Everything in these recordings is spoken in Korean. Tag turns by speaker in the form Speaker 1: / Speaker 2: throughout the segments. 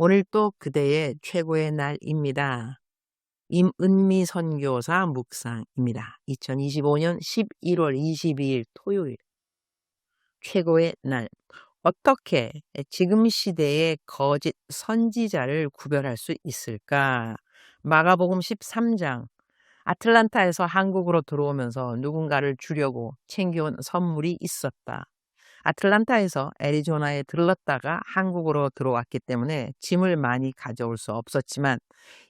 Speaker 1: 오늘 또 그대의 최고의 날입니다. 임은미 선교사 묵상입니다. 2025년 11월 22일 토요일 최고의 날. 어떻게 지금 시대의 거짓 선지자를 구별할 수 있을까? 마가복음 13장. 아틀란타에서 한국으로 들어오면서 누군가를 주려고 챙겨온 선물이 있었다. 아틀란타에서 애리조나에 들렀다가 한국으로 들어왔기 때문에 짐을 많이 가져올 수 없었지만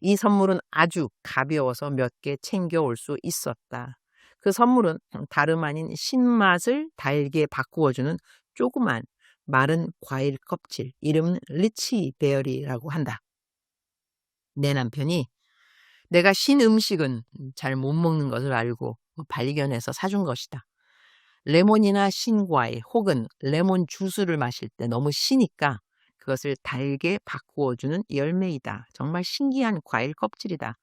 Speaker 1: 이 선물은 아주 가벼워서 몇 개 챙겨올 수 있었다. 그 선물은 다름 아닌 신맛을 달게 바꾸어주는 조그만 마른 과일 껍질, 이름은 리치베어리라고 한다. 내 남편이 내가 신 음식은 잘 못 먹는 것을 알고 발견해서 사준 것이다. 레몬이나 신과일 혹은 레몬 주스를 마실 때 너무 시니까 그것을 달게 바꾸어주는 열매이다. 정말 신기한 과일 껍질이다.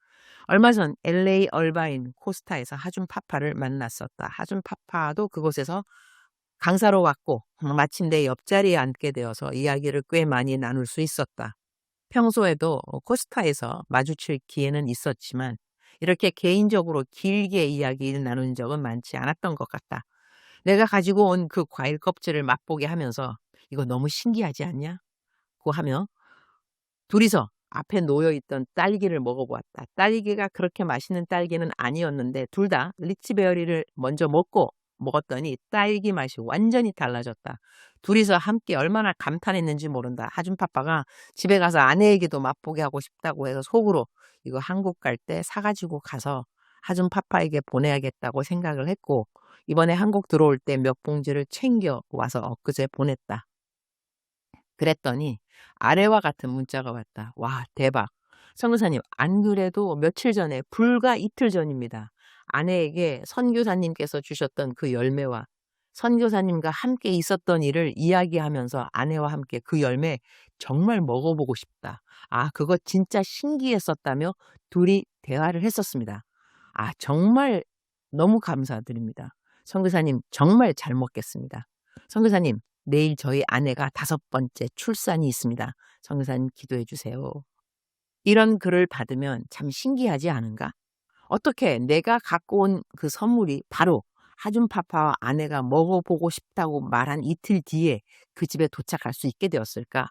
Speaker 1: 얼마 전 LA 얼바인 코스타에서 하준 파파를 만났었다. 하준 파파도 그곳에서 강사로 왔고 마침 내 옆자리에 앉게 되어서 이야기를 꽤 많이 나눌 수 있었다. 평소에도 코스타에서 마주칠 기회는 있었지만 이렇게 개인적으로 길게 이야기를 나눈 적은 많지 않았던 것 같다. 내가 가지고 온 그 과일 껍질을 맛보게 하면서 이거 너무 신기하지 않냐? 고 하며 둘이서 앞에 놓여있던 딸기를 먹어보았다. 딸기가 그렇게 맛있는 딸기는 아니었는데 둘 다 리치베어리를 먼저 먹었더니 딸기 맛이 완전히 달라졌다. 둘이서 함께 얼마나 감탄했는지 모른다. 하준파빠가 집에 가서 아내에게도 맛보게 하고 싶다고 해서 속으로 이거 한국 갈 때 사가지고 가서 하준파빠에게 보내야겠다고 생각을 했고 이번에 한국 들어올 때 몇 봉지를 챙겨 와서 엊그제 보냈다. 그랬더니 아래와 같은 문자가 왔다. 와, 대박. 선교사님, 안 그래도 며칠 전에 불과 이틀 전입니다. 아내에게 선교사님께서 주셨던 그 열매와 선교사님과 함께 있었던 일을 이야기하면서 아내와 함께 그 열매 정말 먹어보고 싶다. 아, 그거 진짜 신기했었다며 둘이 대화를 했었습니다. 아, 정말 너무 감사드립니다. 선교사님, 정말 잘 먹겠습니다. 선교사님, 내일 저희 아내가 5번째 출산이 있습니다. 선교사님 기도해 주세요. 이런 글을 받으면 참 신기하지 않은가? 어떻게 내가 갖고 온 그 선물이 바로 하준파파와 아내가 먹어보고 싶다고 말한 이틀 뒤에 그 집에 도착할 수 있게 되었을까?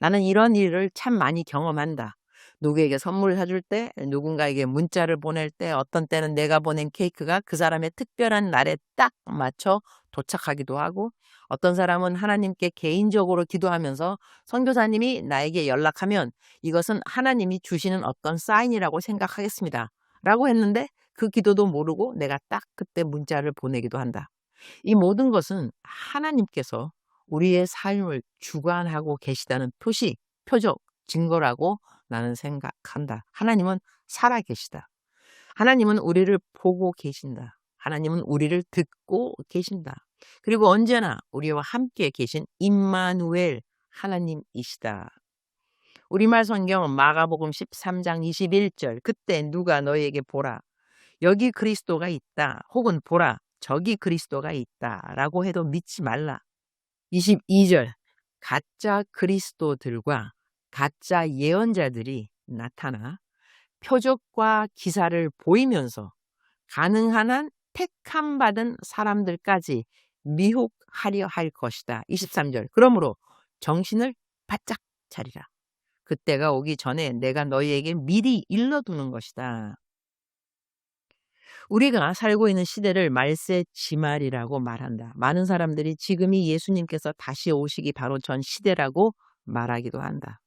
Speaker 1: 나는 이런 일을 참 많이 경험한다. 누구에게 선물을 사줄 때, 누군가에게 문자를 보낼 때, 어떤 때는 내가 보낸 케이크가 그 사람의 특별한 날에 딱 맞춰 도착하기도 하고, 어떤 사람은 하나님께 개인적으로 기도하면서 선교사님이 나에게 연락하면 이것은 하나님이 주시는 어떤 사인이라고 생각하겠습니다. 라고 했는데 그 기도도 모르고 내가 딱 그때 문자를 보내기도 한다. 이 모든 것은 하나님께서 우리의 삶을 주관하고 계시다는 표시, 표적, 증거라고 나는 생각한다. 하나님은 살아계시다. 하나님은 우리를 보고 계신다. 하나님은 우리를 듣고 계신다. 그리고 언제나 우리와 함께 계신 임마누엘 하나님이시다. 우리말 성경 마가복음 13장 21절 그때 누가 너에게 보라 여기 그리스도가 있다 혹은 보라 저기 그리스도가 있다 라고 해도 믿지 말라. 22절 가짜 그리스도들과 가짜 예언자들이 나타나 표적과 기사를 보이면서 가능한 한 택함 받은 사람들까지 미혹하려 할 것이다. 23절 그러므로 정신을 바짝 차리라. 그때가 오기 전에 내가 너희에게 미리 일러두는 것이다. 우리가 살고 있는 시대를 말세지말이라고 말한다. 많은 사람들이 지금이 예수님께서 다시 오시기 바로 전 시대라고 말하기도 한다.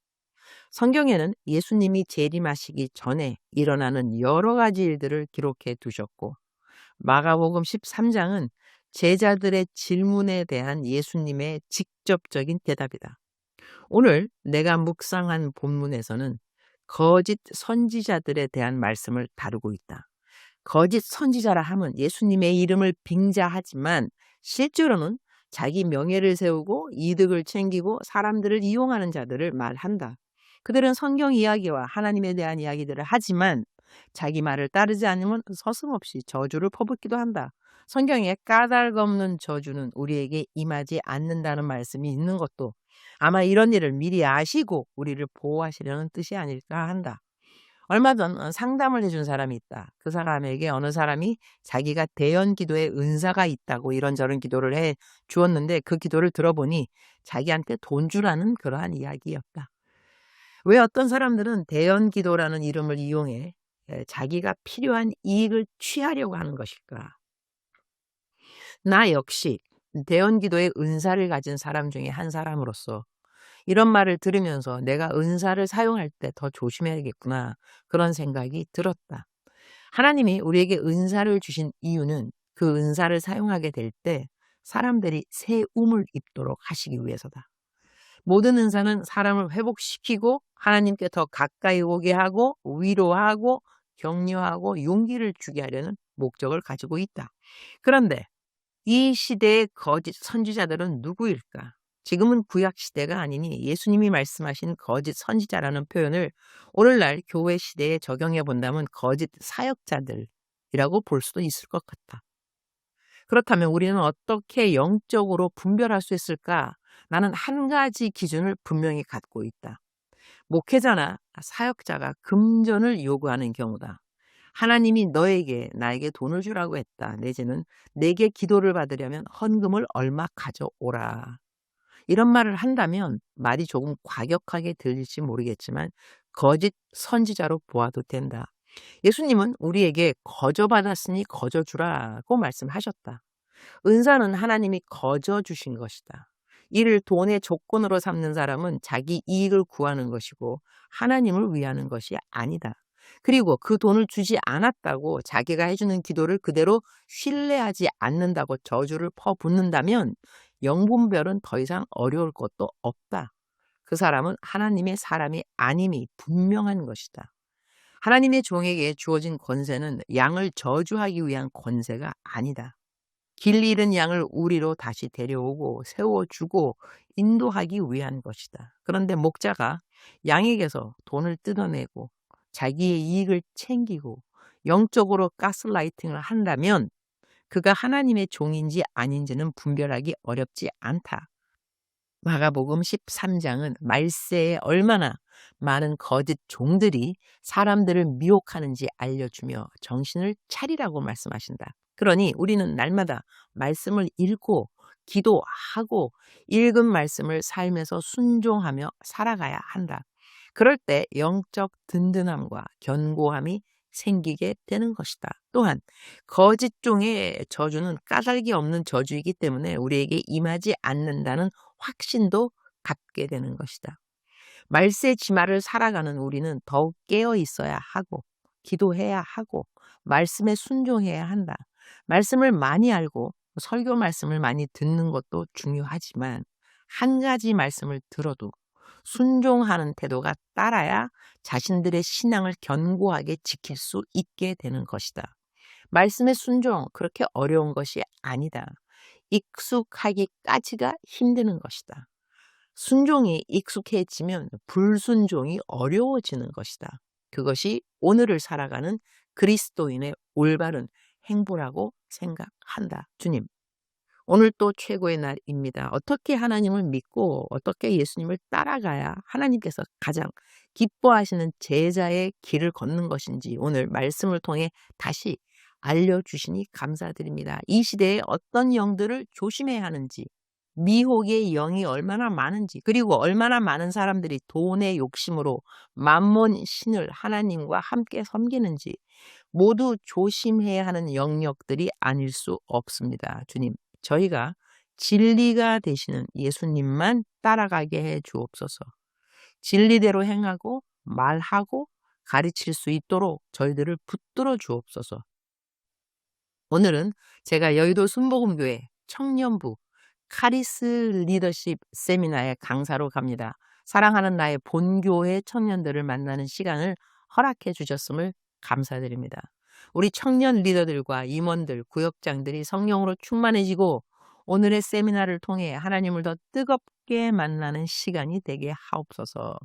Speaker 1: 성경에는 예수님이 재림하시기 전에 일어나는 여러 가지 일들을 기록해 두셨고 마가복음 13장은 제자들의 질문에 대한 예수님의 직접적인 대답이다. 오늘 내가 묵상한 본문에서는 거짓 선지자들에 대한 말씀을 다루고 있다. 거짓 선지자라 하면 예수님의 이름을 빙자하지만 실제로는 자기 명예를 세우고 이득을 챙기고 사람들을 이용하는 자들을 말한다. 그들은 성경 이야기와 하나님에 대한 이야기들을 하지만 자기 말을 따르지 않으면 서슴없이 저주를 퍼붓기도 한다. 성경에 까닭 없는 저주는 우리에게 임하지 않는다는 말씀이 있는 것도 아마 이런 일을 미리 아시고 우리를 보호하시려는 뜻이 아닐까 한다. 얼마 전 상담을 해준 사람이 있다. 그 사람에게 어느 사람이 자기가 대연 기도에 은사가 있다고 이런저런 기도를 해 주었는데 그 기도를 들어보니 자기한테 돈 주라는 그러한 이야기였다. 왜 어떤 사람들은 대연 기도라는 이름을 이용해 자기가 필요한 이익을 취하려고 하는 것일까? 나 역시 대연 기도의 은사를 가진 사람 중에 한 사람으로서 이런 말을 들으면서 내가 은사를 사용할 때 더 조심해야겠구나 그런 생각이 들었다. 하나님이 우리에게 은사를 주신 이유는 그 은사를 사용하게 될 때 사람들이 새 움을 입도록 하시기 위해서다. 모든 은사는 사람을 회복시키고 하나님께 더 가까이 오게 하고 위로하고 격려하고 용기를 주게 하려는 목적을 가지고 있다. 그런데 이 시대의 거짓 선지자들은 누구일까? 지금은 구약 시대가 아니니 예수님이 말씀하신 거짓 선지자라는 표현을 오늘날 교회 시대에 적용해 본다면 거짓 사역자들이라고 볼 수도 있을 것 같다. 그렇다면 우리는 어떻게 영적으로 분별할 수 있을까? 나는 한 가지 기준을 분명히 갖고 있다. 목회자나 사역자가 금전을 요구하는 경우다. 하나님이 나에게 돈을 주라고 했다. 내지는 내게 기도를 받으려면 헌금을 얼마 가져오라. 이런 말을 한다면 말이 조금 과격하게 들릴지 모르겠지만 거짓 선지자로 보아도 된다. 예수님은 우리에게 거저 받았으니 거저 주라고 말씀하셨다. 은사는 하나님이 거저 주신 것이다. 이를 돈의 조건으로 삼는 사람은 자기 이익을 구하는 것이고 하나님을 위하는 것이 아니다. 그리고 그 돈을 주지 않았다고 자기가 해주는 기도를 그대로 신뢰하지 않는다고 저주를 퍼붓는다면 영분별은 더 이상 어려울 것도 없다. 그 사람은 하나님의 사람이 아님이 분명한 것이다. 하나님의 종에게 주어진 권세는 양을 저주하기 위한 권세가 아니다. 길 잃은 양을 우리로 다시 데려오고 세워주고 인도하기 위한 것이다. 그런데 목자가 양에게서 돈을 뜯어내고 자기의 이익을 챙기고 영적으로 가스라이팅을 한다면 그가 하나님의 종인지 아닌지는 분별하기 어렵지 않다. 마가복음 13장은 말세에 얼마나 많은 거짓 종들이 사람들을 미혹하는지 알려주며 정신을 차리라고 말씀하신다. 그러니 우리는 날마다 말씀을 읽고 기도하고 읽은 말씀을 삶에서 순종하며 살아가야 한다. 그럴 때 영적 든든함과 견고함이 생기게 되는 것이다. 또한 거짓 종의 저주는 까닭이 없는 저주이기 때문에 우리에게 임하지 않는다는 확신도 갖게 되는 것이다. 말세 지마를 살아가는 우리는 더욱 깨어 있어야 하고 기도해야 하고 말씀에 순종해야 한다. 말씀을 많이 알고 설교 말씀을 많이 듣는 것도 중요하지만 한 가지 말씀을 들어도 순종하는 태도가 따라야 자신들의 신앙을 견고하게 지킬 수 있게 되는 것이다. 말씀의 순종 그렇게 어려운 것이 아니다. 익숙하기까지가 힘드는 것이다. 순종이 익숙해지면 불순종이 어려워지는 것이다. 그것이 오늘을 살아가는 그리스도인의 올바른 행보라고 생각한다. 주님, 오늘 또 최고의 날입니다. 어떻게 하나님을 믿고 어떻게 예수님을 따라가야 하나님께서 가장 기뻐하시는 제자의 길을 걷는 것인지 오늘 말씀을 통해 다시 알려주시니 감사드립니다. 이 시대에 어떤 영들을 조심해야 하는지, 미혹의 영이 얼마나 많은지, 그리고 얼마나 많은 사람들이 돈의 욕심으로 만몬 신을 하나님과 함께 섬기는지 모두 조심해야 하는 영역들이 아닐 수 없습니다. 주님, 저희가 진리가 되시는 예수님만 따라가게 해 주옵소서. 진리대로 행하고 말하고 가르칠 수 있도록 저희들을 붙들어 주옵소서. 오늘은 제가 여의도 순복음교회 청년부 카리스 리더십 세미나에 강사로 갑니다. 사랑하는 나의 본교회 청년들을 만나는 시간을 허락해 주셨음을 감사드립니다. 우리 청년 리더들과 임원들, 구역장들이 성령으로 충만해지고 오늘의 세미나를 통해 하나님을 더 뜨겁게 만나는 시간이 되게 하옵소서.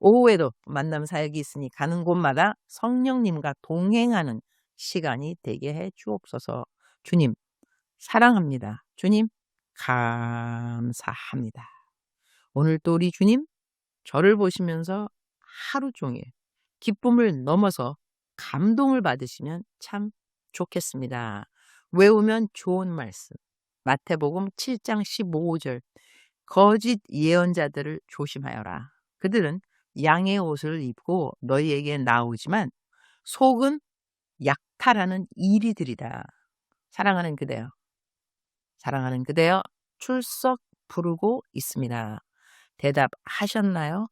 Speaker 1: 오후에도 만남 사역이 있으니 가는 곳마다 성령님과 동행하는 시간이 되게 해 주옵소서. 주님, 사랑합니다. 주님, 감사합니다. 오늘 또 우리 주님 저를 보시면서 하루 종일 기쁨을 넘어서 감동을 받으시면 참 좋겠습니다. 외우면 좋은 말씀. 마태복음 7장 15절. 거짓 예언자들을 조심하여라. 그들은 양의 옷을 입고 너희에게 나오지만 속은 약탈하는 이리들이다. 사랑하는 그대여. 사랑하는 그대여 출석 부르고 있습니다. 대답하셨나요?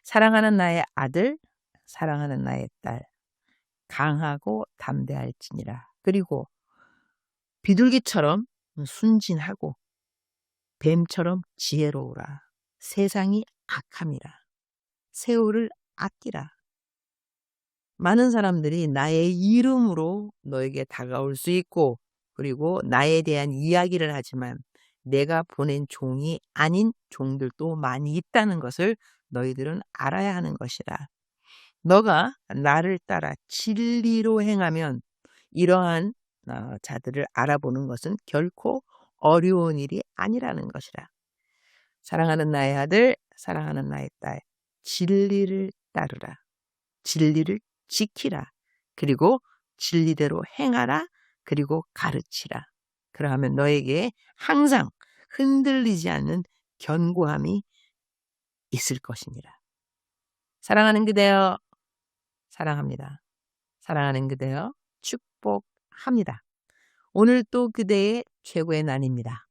Speaker 1: 사랑하는 나의 아들, 사랑하는 나의 딸, 강하고 담대할지니라. 그리고 비둘기처럼 순진하고 뱀처럼 지혜로우라. 세상이 악함이라. 세월을 아끼라. 많은 사람들이 나의 이름으로 너에게 다가올 수 있고 그리고 나에 대한 이야기를 하지만 내가 보낸 종이 아닌 종들도 많이 있다는 것을 너희들은 알아야 하는 것이라. 너가 나를 따라 진리로 행하면 이러한 자들을 알아보는 것은 결코 어려운 일이 아니라는 것이라. 사랑하는 나의 아들, 사랑하는 나의 딸, 진리를 따르라. 진리를 지키라. 그리고 진리대로 행하라. 그리고 가르치라. 그러하면 너에게 항상 흔들리지 않는 견고함이 있을 것이니라. 사랑하는 그대여, 사랑합니다. 사랑하는 그대여, 축복합니다. 오늘 또 그대의 최고의 날입니다.